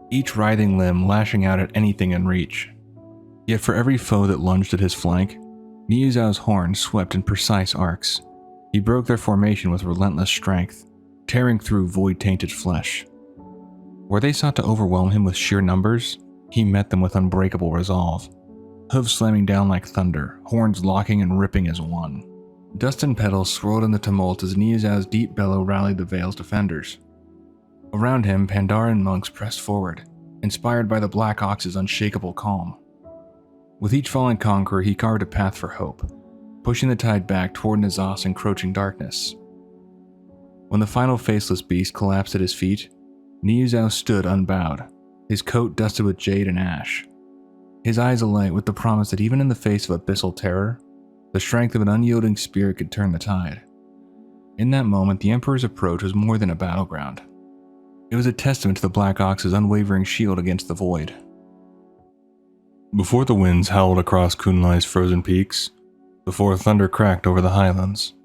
each writhing limb lashing out at anything in reach. Yet for every foe that lunged at his flank, Niu Zhao's horns swept in precise arcs. He broke their formation with relentless strength, tearing through void-tainted flesh. Where they sought to overwhelm him with sheer numbers, he met them with unbreakable resolve, hooves slamming down like thunder, horns locking and ripping as one. Dust and petals swirled in the tumult as Niu Zhao's deep bellow rallied the Vale's defenders. Around him, Pandarian monks pressed forward, inspired by the Black Ox's unshakable calm. With each fallen conqueror, he carved a path for hope, pushing the tide back toward Nazoth's encroaching darkness. When the final faceless beast collapsed at his feet, Niu Zhao stood unbowed, his coat dusted with jade and ash, his eyes alight with the promise that even in the face of abyssal terror, the strength of an unyielding spirit could turn the tide. In that moment, the Emperor's approach was more than a battleground. It was a testament to the Black Ox's unwavering shield against the void. Before the winds howled across Kunlai's frozen peaks, before thunder cracked over the highlands,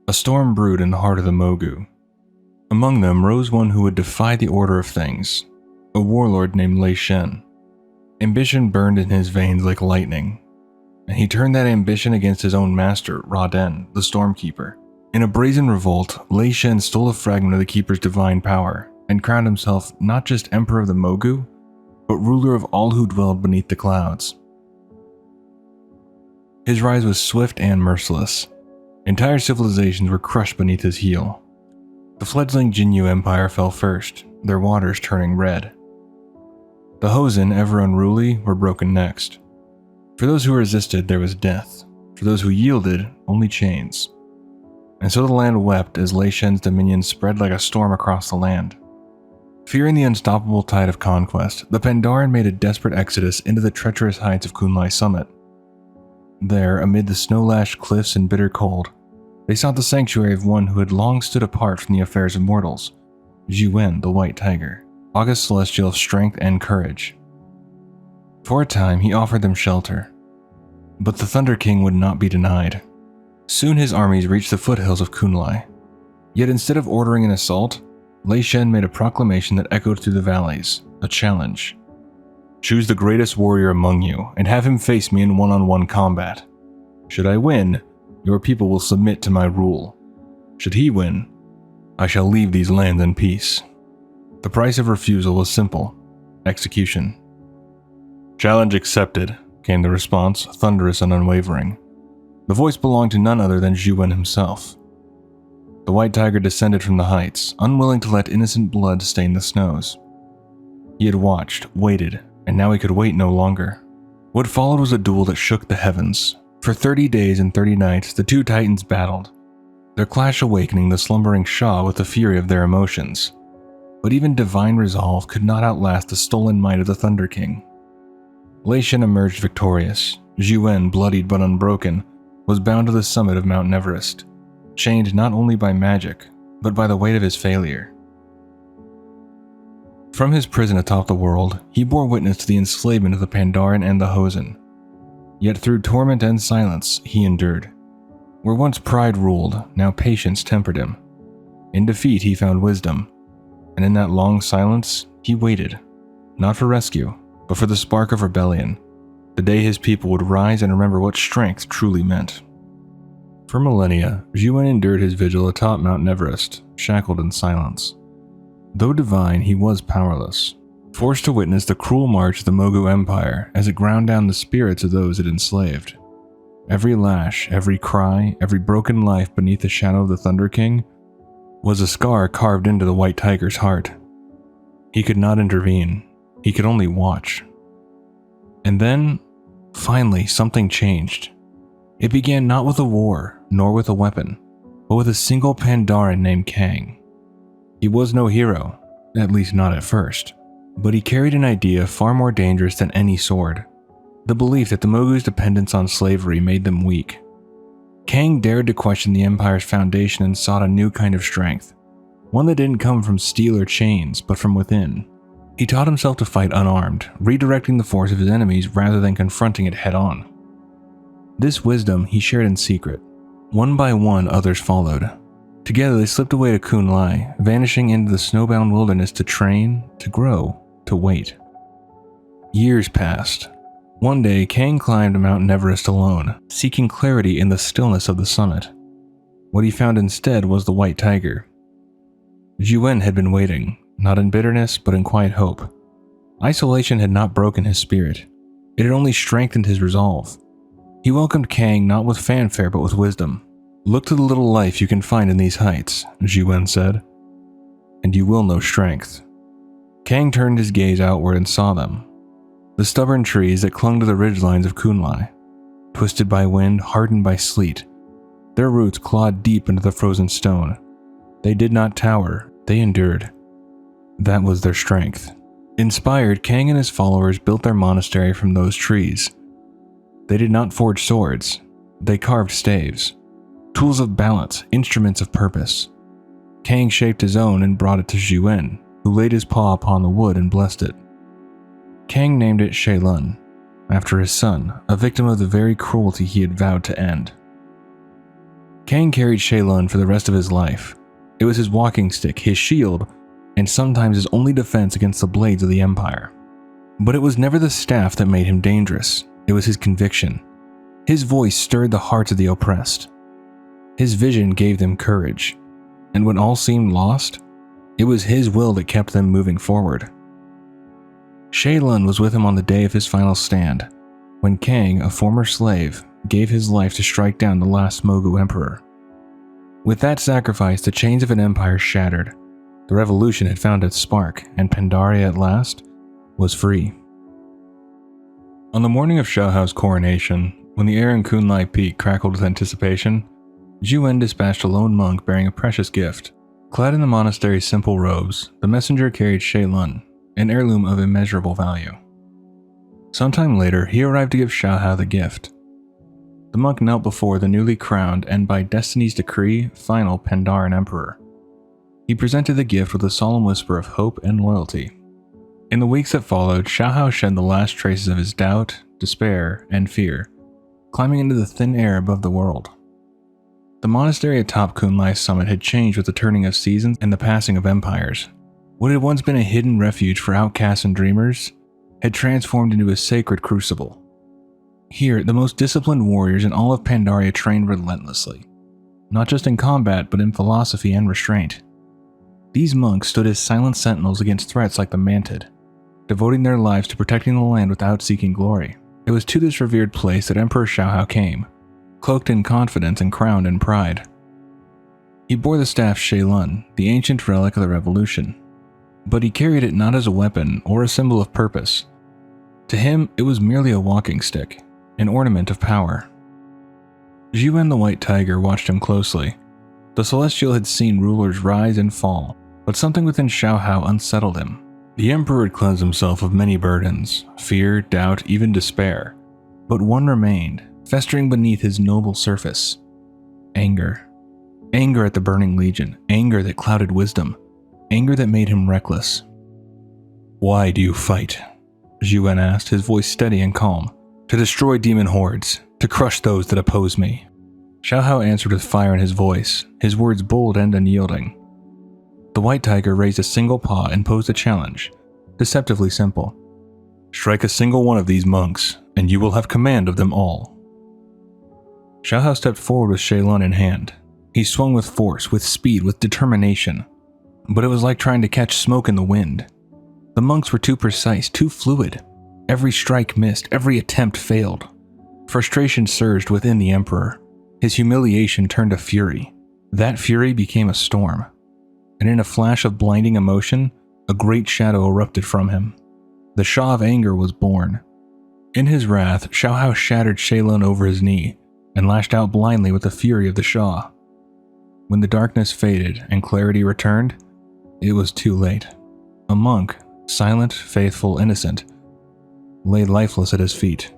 a storm brewed in the heart of the Mogu. Among them rose one who would defy the order of things, a warlord named Lei Shen. Ambition burned in his veins like lightning, and he turned that ambition against his own master, Raden, the Stormkeeper. In a brazen revolt, Lei Shen stole a fragment of the Keeper's divine power and crowned himself not just Emperor of the Mogu, but ruler of all who dwelled beneath the clouds. His rise was swift and merciless. Entire civilizations were crushed beneath his heel. The fledgling Jinyu Empire fell first, their waters turning red. The Hosen, ever unruly, were broken next. For those who resisted, there was death. For those who yielded, only chains. And so the land wept as Lei Shen's dominion spread like a storm across the land. Fearing the unstoppable tide of conquest, the Pandarian made a desperate exodus into the treacherous heights of Kunlai Summit. There, amid the snow-lashed cliffs and bitter cold, they sought the sanctuary of one who had long stood apart from the affairs of mortals, Zhi Wen, the White Tiger, august celestial of strength and courage. For a time, he offered them shelter. But the Thunder King would not be denied. Soon his armies reached the foothills of Kunlai. Yet instead of ordering an assault, Lei Shen made a proclamation that echoed through the valleys, a challenge. Choose the greatest warrior among you, and have him face me in one-on-one combat. Should I win, your people will submit to my rule. Should he win, I shall leave these lands in peace. The price of refusal was simple: execution. Challenge accepted, came the response, thunderous and unwavering. The voice belonged to none other than Zhi Wen himself. The White Tiger descended from the heights, unwilling to let innocent blood stain the snows. He had watched, waited, and now he could wait no longer. What followed was a duel that shook the heavens. For 30 days and 30 nights, the two titans battled, their clash awakening the slumbering Shah with the fury of their emotions. But even divine resolve could not outlast the stolen might of the Thunder King. Lei Shen emerged victorious. Zhi Wen, bloodied but unbroken, was bound to the summit of Mount Everest, chained not only by magic, but by the weight of his failure. From his prison atop the world, he bore witness to the enslavement of the Pandaren and the Hosen. Yet through torment and silence, he endured. Where once pride ruled, now patience tempered him. In defeat, he found wisdom, and in that long silence, he waited, not for rescue, but for the spark of rebellion, the day his people would rise and remember what strength truly meant. For millennia, Zhi Wen endured his vigil atop Mount Everest, shackled in silence. Though divine, he was powerless, forced to witness the cruel march of the Mogu Empire as it ground down the spirits of those it enslaved. Every lash, every cry, every broken life beneath the shadow of the Thunder King was a scar carved into the White Tiger's heart. He could not intervene. He could only watch. And then, finally, something changed. It began not with a war, nor with a weapon, but with a single Pandaren named Kang. He was no hero, at least not at first, but he carried an idea far more dangerous than any sword. The belief that the Mogu's dependence on slavery made them weak. Kang dared to question the Empire's foundation and sought a new kind of strength, one that didn't come from steel or chains, but from within. He taught himself to fight unarmed, redirecting the force of his enemies rather than confronting it head-on. This wisdom he shared in secret. One by one, others followed. Together they slipped away to Kun Lai, vanishing into the snowbound wilderness to train, to grow, to wait. Years passed. One day, Kang climbed Mount Everest alone, seeking clarity in the stillness of the summit. What he found instead was the white tiger. Jiwen had been waiting, not in bitterness, but in quiet hope. Isolation had not broken his spirit. It had only strengthened his resolve. He welcomed Kang not with fanfare, but with wisdom. "Look to the little life you can find in these heights," Jiwen said, "and you will know strength." Kang turned his gaze outward and saw them. The stubborn trees that clung to the ridgelines of Kun Lai, twisted by wind, hardened by sleet. Their roots clawed deep into the frozen stone. They did not tower, they endured. That was their strength. Inspired, Kang and his followers built their monastery from those trees. They did not forge swords, they carved staves. Tools of balance, instruments of purpose. Kang shaped his own and brought it to Jiwen, who laid his paw upon the wood and blessed it. Kang named it Shaylun, after his son, a victim of the very cruelty he had vowed to end. Kang carried Shaylun for the rest of his life. It was his walking stick, his shield, and sometimes his only defense against the blades of the Empire. But it was never the staff that made him dangerous, it was his conviction. His voice stirred the hearts of the oppressed. His vision gave them courage, and when all seemed lost, it was his will that kept them moving forward. Shaylun was with him on the day of his final stand, when Kang, a former slave, gave his life to strike down the last Mogu emperor. With that sacrifice, the chains of an empire shattered. The revolution had found its spark, and Pandaria at last was free. On the morning of Xiaohao's coronation, when the air in Kun Lai Peak crackled with anticipation, Jiwen dispatched a lone monk bearing a precious gift. Clad in the monastery's simple robes, the messenger carried Shaylun, an heirloom of immeasurable value. Sometime later, he arrived to give Xiaohao the gift. The monk knelt before the newly crowned and by destiny's decree, final Pandaren emperor. He presented the gift with a solemn whisper of hope and loyalty. In the weeks that followed, Xiaohao shed the last traces of his doubt, despair, and fear, climbing into the thin air above the world. The monastery atop Kun Lai's summit had changed with the turning of seasons and the passing of empires. What had once been a hidden refuge for outcasts and dreamers had transformed into a sacred crucible. Here, the most disciplined warriors in all of Pandaria trained relentlessly, not just in combat but in philosophy and restraint. These monks stood as silent sentinels against threats like the Mantid, devoting their lives to protecting the land without seeking glory. It was to this revered place that Emperor Xiaohao came, cloaked in confidence and crowned in pride. He bore the staff Shaylun, the ancient relic of the revolution, but he carried it not as a weapon or a symbol of purpose. To him, it was merely a walking stick, an ornament of power. Jiwen the White Tiger watched him closely. The Celestial had seen rulers rise and fall, but something within Xiaohao unsettled him. The Emperor had cleansed himself of many burdens, fear, doubt, even despair, but one remained, festering beneath his noble surface. Anger. Anger at the Burning Legion, anger that clouded wisdom, anger that made him reckless. "Why do you fight?" Jiwen asked, his voice steady and calm. "To destroy demon hordes, to crush those that oppose me." Xiaohao answered with fire in his voice, his words bold and unyielding. The White Tiger raised a single paw and posed a challenge, deceptively simple. "Strike a single one of these monks, and you will have command of them all." Xiaohao stepped forward with Shaylun in hand. He swung with force, with speed, with determination. But it was like trying to catch smoke in the wind. The monks were too precise, too fluid. Every strike missed, every attempt failed. Frustration surged within the Emperor. His humiliation turned to fury. That fury became a storm. And in a flash of blinding emotion, a great shadow erupted from him. The Shah of Anger was born. In his wrath, Xiaohao shattered Shaylun over his knee and lashed out blindly with the fury of the Shah. When the darkness faded and clarity returned, it was too late. A monk, silent, faithful, innocent, lay lifeless at his feet.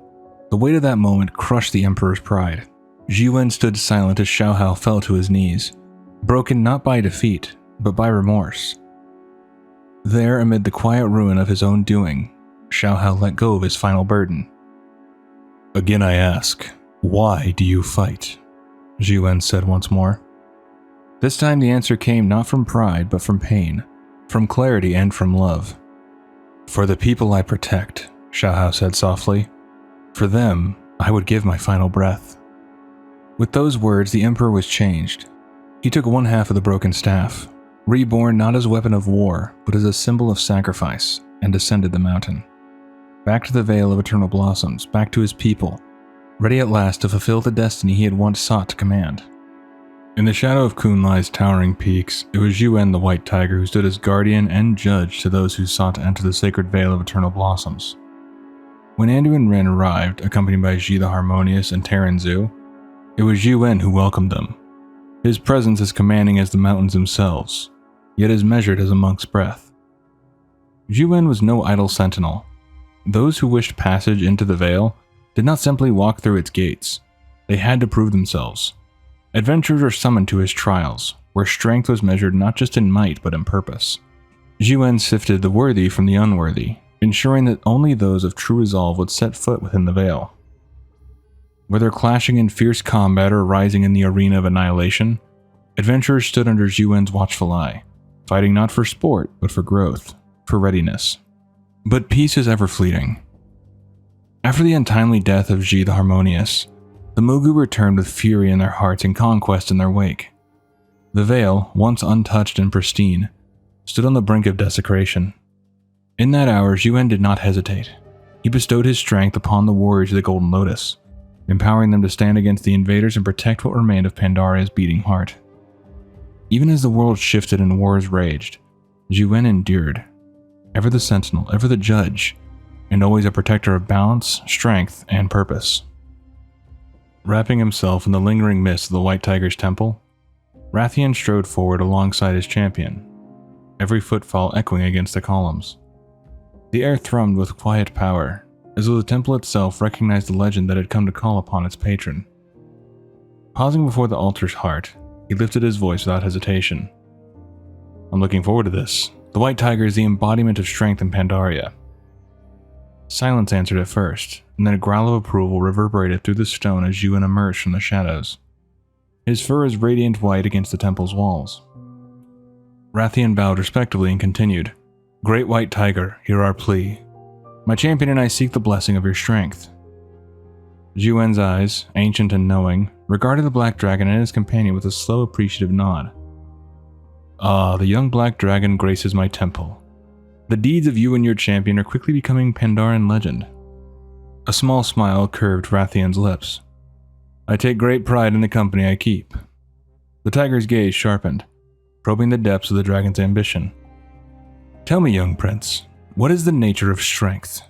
The weight of that moment crushed the Emperor's pride. Jiwen stood silent as Xiaohao fell to his knees, broken not by defeat, but by remorse. There, amid the quiet ruin of his own doing, Xiaohao let go of his final burden. "Again I ask, why do you fight?" Jiwen said once more. This time the answer came not from pride, but from pain, from clarity and from love. "For the people I protect," Xiaohao said softly. "For them, I would give my final breath." With those words, the Emperor was changed. He took one half of the broken staff, reborn not as a weapon of war, but as a symbol of sacrifice, and descended the mountain. Back to the Vale of Eternal Blossoms, back to his people, ready at last to fulfill the destiny he had once sought to command. In the shadow of Kunlai's towering peaks, it was Yuan the White Tiger who stood as guardian and judge to those who sought to enter the sacred Vale of Eternal Blossoms. When Anduin Ren arrived, accompanied by Ji the Harmonious and Terran Zhu, it was Yuan who welcomed them. His presence as commanding as the mountains themselves, yet as measured as a monk's breath. Yuan was no idle sentinel. Those who wished passage into the Vale did not simply walk through its gates. They had to prove themselves. Adventurers were summoned to his trials, where strength was measured not just in might but in purpose. Yuan sifted the worthy from the unworthy, ensuring that only those of true resolve would set foot within the Vale. Whether clashing in fierce combat or rising in the arena of annihilation, adventurers stood under Yuan's watchful eye, fighting not for sport, but for growth, for readiness. But peace is ever fleeting. After the untimely death of Ji the Harmonious, the Mugu returned with fury in their hearts and conquest in their wake. The Vale, once untouched and pristine, stood on the brink of desecration. In that hour, Yuan did not hesitate. He bestowed his strength upon the warriors of the Golden Lotus, empowering them to stand against the invaders and protect what remained of Pandaria's beating heart. Even as the world shifted and wars raged, Yuan endured, ever the sentinel, ever the judge, and always a protector of balance, strength, and purpose. Wrapping himself in the lingering mist of the White Tiger's temple, Rathian strode forward alongside his champion, every footfall echoing against the columns. The air thrummed with quiet power, as though the temple itself recognized the legend that had come to call upon its patron. Pausing before the altar's heart, he lifted his voice without hesitation. "I'm looking forward to this. The White Tiger is the embodiment of strength in Pandaria." Silence answered at first, and then a growl of approval reverberated through the stone as Yuan emerged from the shadows. His fur is radiant white against the temple's walls. Rathian bowed respectfully and continued, "Great White Tiger, hear our plea. My champion and I seek the blessing of your strength." Yuan's eyes, ancient and knowing, regarded the black dragon and his companion with a slow, appreciative nod. "Ah, the young black dragon graces my temple. The deeds of you and your champion are quickly becoming Pandaren legend." A small smile curved Rathian's lips. "I take great pride in the company I keep." The tiger's gaze sharpened, probing the depths of the dragon's ambition. "Tell me, young prince, what is the nature of strength?"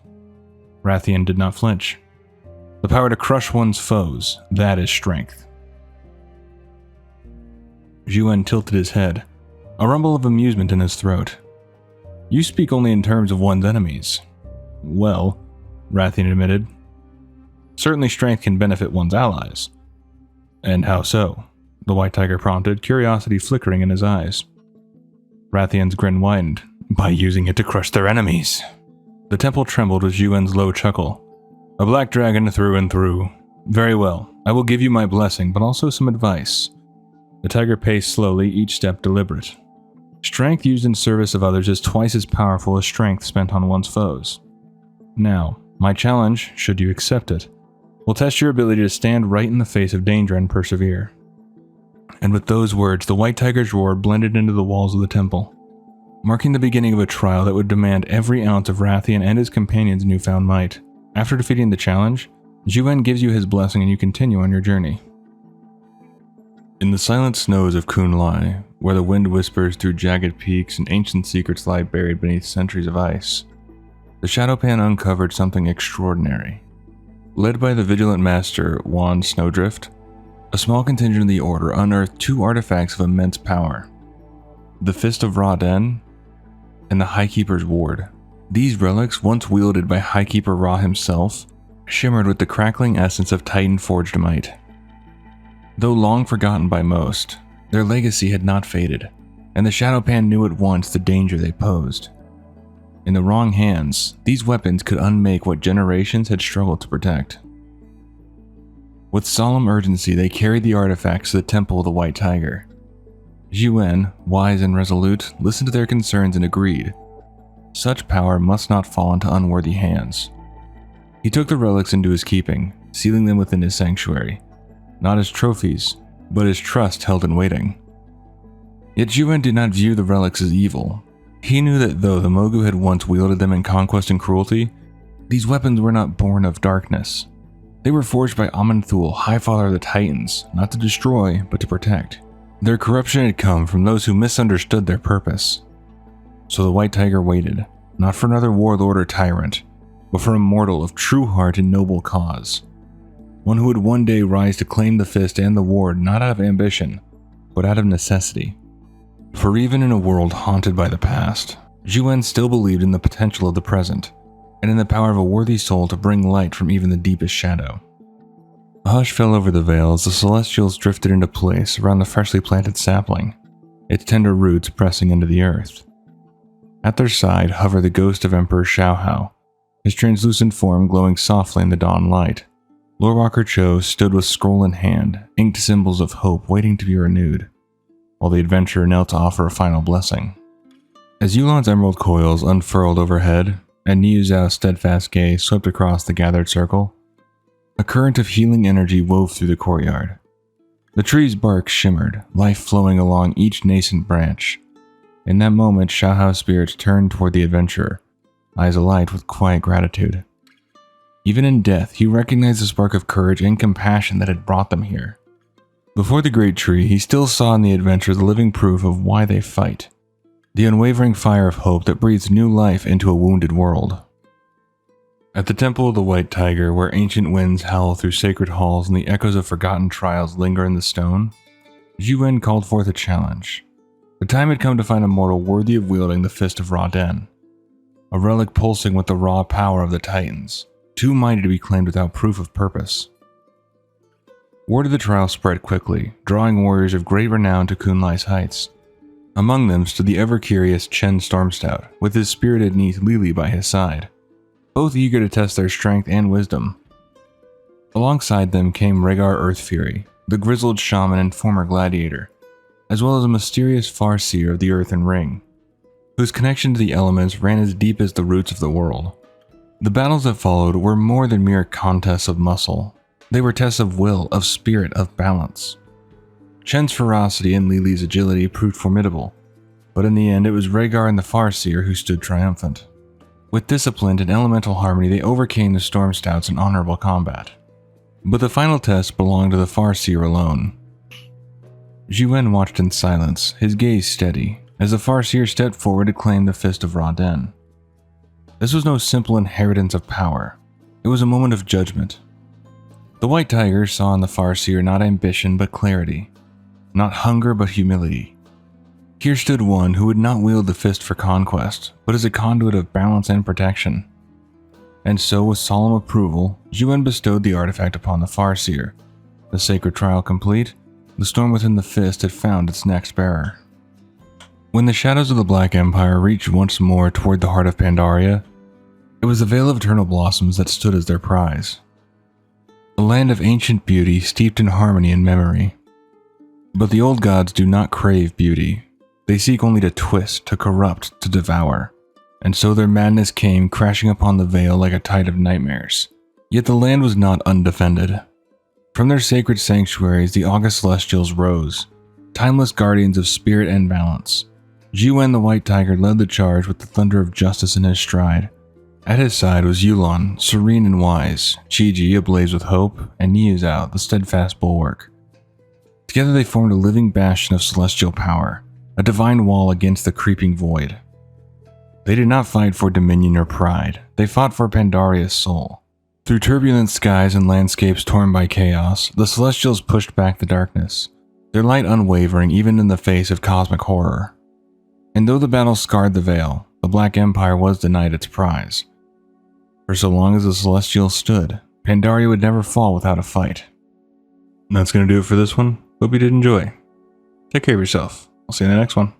Rathian did not flinch. "The power to crush one's foes, that is strength." Yuan tilted his head, a rumble of amusement in his throat. "You speak only in terms of one's enemies." "Well," Rathian admitted, "certainly strength can benefit one's allies." "And how so?" the White Tiger prompted, curiosity flickering in his eyes. Rathian's grin widened. "By using it to crush their enemies." The temple trembled with Yuan's low chuckle. "A black dragon through and through. Very well, I will give you my blessing, but also some advice." The tiger paced slowly, each step deliberate. "Strength used in service of others is twice as powerful as strength spent on one's foes. Now, my challenge, should you accept it, will test your ability to stand right in the face of danger and persevere." And with those words, the White Tiger's roar blended into the walls of the temple, marking the beginning of a trial that would demand every ounce of Rathian and his companion's newfound might. After defeating the challenge, Yuan gives you his blessing and you continue on your journey. In the silent snows of Kunlai, where the wind whispers through jagged peaks and ancient secrets lie buried beneath centuries of ice, the Shadowpan uncovered something extraordinary. Led by the vigilant master Juan Snowdrift, a small contingent of the Order unearthed two artifacts of immense power: the Fist of Ra-Den and the Highkeeper's Ward. These relics, once wielded by Highkeeper Ra himself,
shimmered with the crackling essence of Titan-forged might. Though long forgotten by most, their legacy had not faded, and the Shadowpan knew at once the danger they posed. In the wrong hands, these weapons could unmake what generations had struggled to protect. With solemn urgency, they carried the artifacts to the Temple of the White Tiger. Jiwen, wise and resolute, listened to their concerns and agreed. Such power must not fall into unworthy hands. He took the relics into his keeping, sealing them within his sanctuary, not as trophies, but as trust held in waiting. Yet Jiwen did not view the relics as evil. He knew that though the Mogu had once wielded them in conquest and cruelty, these weapons were not born of darkness. They were forged by Aman'Thul, Highfather of the Titans, not to destroy, but to protect. Their corruption had come from those who misunderstood their purpose. So the White Tiger waited, not for another warlord or tyrant, but for a mortal of true heart and noble cause. One who would one day rise to claim the fist and the ward not out of ambition, but out of necessity. For even in a world haunted by the past, Jiwen still believed in the potential of the present, and in the power of a worthy soul to bring light from even the deepest shadow. A hush fell over the vale as the Celestials drifted into place around the freshly planted sapling, its tender roots pressing into the earth. At their side hovered the ghost of Emperor Xiaohao, his translucent form glowing softly in the dawn light. Lorewalker Cho stood with scroll in hand, inked symbols of hope waiting to be renewed, while the adventurer knelt to offer a final blessing. As Yulon's emerald coils unfurled overhead, and Niu Zhao's steadfast gaze swept across the gathered circle, a current of healing energy wove through the courtyard. The tree's bark shimmered, life flowing along each nascent branch. In that moment, Xiaohao's spirit turned toward the adventurer, eyes alight with quiet gratitude. Even in death, he recognized the spark of courage and compassion that had brought them here. Before the great tree, he still saw in the adventure the living proof of why they fight, the unwavering fire of hope that breathes new life into a wounded world. At the Temple of the White Tiger, where ancient winds howl through sacred halls and the echoes of forgotten trials linger in the stone, Jiwen called forth a challenge. The time had come to find a mortal worthy of wielding the Fist of Ra-Den, a relic pulsing with the raw power of the Titans, too mighty to be claimed without proof of purpose. Word of the trial spread quickly, drawing warriors of great renown to Kunlai's heights. Among them stood the ever-curious Chen Stormstout, with his spirited niece Lili by his side, both eager to test their strength and wisdom. Alongside them came Rhaegar Earthfury, the grizzled shaman and former gladiator, as well as a mysterious Farseer of the Earthen Ring, whose connection to the elements ran as deep as the roots of the world. The battles that followed were more than mere contests of muscle. They were tests of will, of spirit, of balance. Chen's ferocity and Lili's agility proved formidable, but in the end it was Rhaegar and the Farseer who stood triumphant. With discipline and elemental harmony, they overcame the Stormstouts in honorable combat. But the final test belonged to the Farseer alone. Jiwen watched in silence, his gaze steady, as the Farseer stepped forward to claim the Fist of Ra-Den. This was no simple inheritance of power. It was a moment of judgment. The White Tiger saw in the Farseer not ambition but clarity, not hunger but humility. Here stood one who would not wield the fist for conquest, but as a conduit of balance and protection. And so, with solemn approval, Jiwen bestowed the artifact upon the Farseer. The sacred trial complete, the storm within the fist had found its next bearer. When the shadows of the Black Empire reached once more toward the heart of Pandaria, it was the Vale of Eternal Blossoms that stood as their prize. A land of ancient beauty steeped in harmony and memory. But the old gods do not crave beauty. They seek only to twist, to corrupt, to devour. And so their madness came crashing upon the Vale like a tide of nightmares. Yet the land was not undefended. From their sacred sanctuaries, the august Celestials rose, timeless guardians of spirit and balance. Jiwen the White Tiger led the charge with the thunder of justice in his stride. At his side was Yulon, serene and wise, Chi-Ji ablaze with hope, and Niu Zhao, the steadfast bulwark. Together they formed a living bastion of celestial power, a divine wall against the creeping void. They did not fight for dominion or pride, they fought for Pandaria's soul. Through turbulent skies and landscapes torn by chaos, the Celestials pushed back the darkness, their light unwavering even in the face of cosmic horror. And though the battle scarred the Vale, the Black Empire was denied its prize. For so long as the Celestials stood, Pandaria would never fall without a fight. And that's going to do it for this one. Hope you did enjoy. Take care of yourself. I'll see you in the next one.